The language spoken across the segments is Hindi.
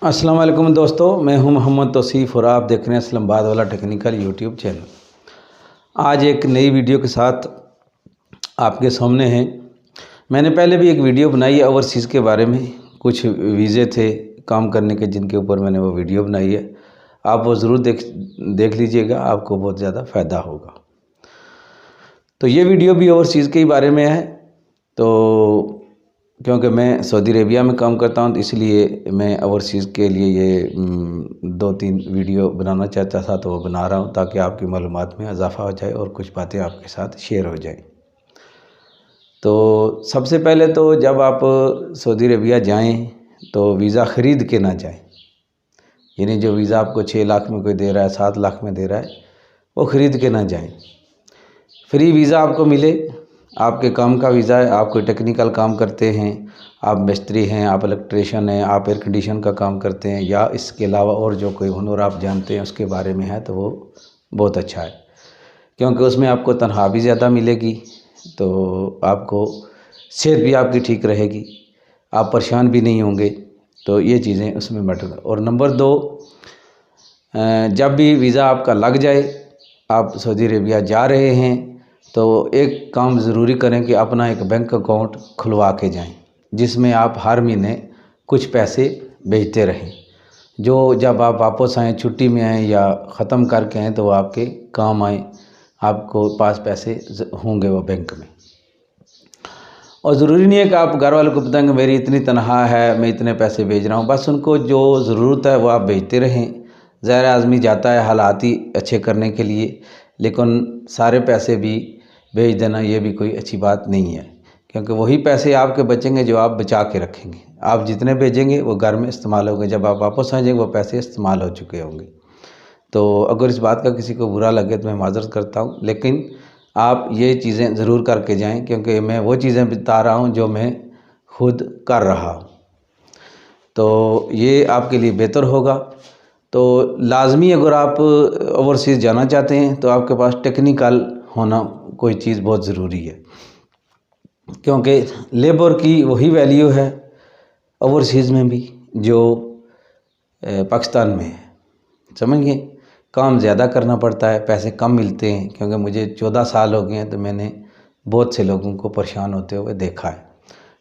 अस्सलाम वालेकुम दोस्तों, मैं हूं मोहम्मद तौसीफ़ और आप देख रहे हैं इस्लामाबाद वाला टेक्निकल यूट्यूब चैनल। आज एक नई वीडियो के साथ आपके सामने हैं। मैंने पहले भी एक वीडियो बनाई है ओवरसीज़ के बारे में, कुछ वीज़े थे काम करने के जिनके ऊपर मैंने वो वीडियो बनाई है। आप वो ज़रूर देख लीजिएगा, आपको बहुत ज़्यादा फ़ायदा होगा। तो ये वीडियो भी ओवरसीज़ के ही बारे में है। तो क्योंकि मैं सऊदी अरेबिया में काम करता हूं, तो इसलिए मैं ओवरसीज़ के लिए ये 2-3 वीडियो बनाना चाहता था, तो वो बना रहा हूं ताकि आपकी मालूमात में इजाफ़ा हो जाए और कुछ बातें आपके साथ शेयर हो जाएं। तो सबसे पहले तो जब आप सऊदी अरेबिया जाएं तो वीज़ा ख़रीद के ना जाएं। यानी जो वीज़ा आपको 6 लाख में कोई दे रहा है, 7 लाख में दे रहा है, वो ख़रीद के ना जाएं। फ्री वीज़ा आपको मिले, आपके काम का वीज़ा है, आप कोई टेक्निकल काम करते हैं, आप मिस्त्री हैं, आप इलेक्ट्रीशियन हैं, आप एयर कंडीशन का काम करते हैं, या इसके अलावा और जो कोई हुनर आप जानते हैं उसके बारे में है, तो वो बहुत अच्छा है। क्योंकि उसमें आपको तनख्वाह भी ज़्यादा मिलेगी, तो आपको सेहत भी आपकी ठीक रहेगी, आप परेशान भी नहीं होंगे। तो ये चीज़ें उसमें मैटर। और नंबर 2, जब भी वीज़ा आपका लग जाए, आप सऊदी अरेबिया जा रहे हैं, तो एक काम ज़रूरी करें कि अपना एक बैंक अकाउंट खुलवा के जाएं, जिसमें आप हर महीने कुछ पैसे भेजते रहें, जो जब आप वापस आएँ, छुट्टी में आएँ या ख़त्म करके आएँ, तो वो आपके काम आए, आपको पास पैसे होंगे वो बैंक में। और ज़रूरी नहीं है कि आप घर वालों को बताएंगे मेरी इतनी तनख्वाह है, मैं इतने पैसे भेज रहा हूँ। बस उनको जो ज़रूरत है वो आप भेजते रहें। ज़ाहिर आदमी जाता है हालात ही अच्छे करने के लिए, लेकिन सारे पैसे भी भेज देना ये भी कोई अच्छी बात नहीं है, क्योंकि वही पैसे आपके बचेंगे जो आप बचा के रखेंगे। आप जितने भेजेंगे वो घर में इस्तेमाल होंगे, जब आप वापस आ जाएंगे वो पैसे इस्तेमाल हो चुके होंगे। तो अगर इस बात का किसी को बुरा लगे तो मैं माज़रत करता हूँ, लेकिन आप ये चीज़ें ज़रूर करके जाएं, क्योंकि मैं वो चीज़ें बता रहा हूँ जो मैं खुद कर रहा हूँ, तो ये आपके लिए बेहतर होगा। तो लाजमी अगर आप ओवरसीज़ जाना चाहते हैं तो आपके पास टेक्निकल होना कोई चीज़ बहुत ज़रूरी है, क्योंकि लेबर की वही वैल्यू है ओवरसीज़ में भी जो पाकिस्तान में है। समझिए, काम ज़्यादा करना पड़ता है, पैसे कम मिलते हैं। क्योंकि मुझे 14 साल हो गए हैं, तो मैंने बहुत से लोगों को परेशान होते हुए देखा है।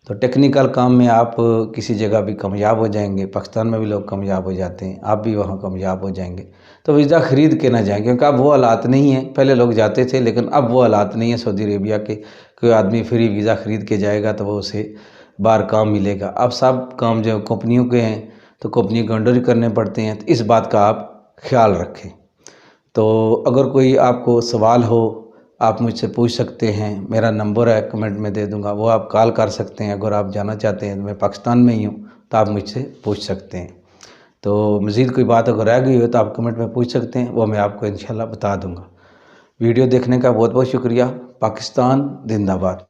तो टेक्निकल काम में आप किसी जगह भी कामयाब हो जाएंगे, पाकिस्तान में भी लोग कामयाब हो जाते हैं, आप भी वहाँ कामयाब हो जाएंगे। तो वीज़ा ख़रीद के ना जाएं, क्योंकि अब वो हालात नहीं है। पहले लोग जाते थे, लेकिन अब वो हालात नहीं है सऊदी अरेबिया के। कोई आदमी फ्री वीज़ा ख़रीद के जाएगा तो वो उसे बाहर काम मिलेगा। अब सब काम जो कंपनियों के हैं, तो कंपनी को अंडर ही करने पड़ते हैं। तो इस बात का आप ख्याल रखें। तो अगर कोई आपको सवाल हो, आप मुझसे पूछ सकते हैं। मेरा नंबर है, कमेंट में दे दूंगा, वो आप कॉल कर सकते हैं। अगर आप जाना चाहते हैं, मैं पाकिस्तान में ही हूँ, तो आप मुझसे पूछ सकते हैं। तो मज़ीद कोई बात अगर रह गई हो तो आप कमेंट में पूछ सकते हैं, वो मैं आपको इंशाल्लाह बता दूंगा। वीडियो देखने का बहुत बहुत शुक्रिया। पाकिस्तान जिंदाबाद।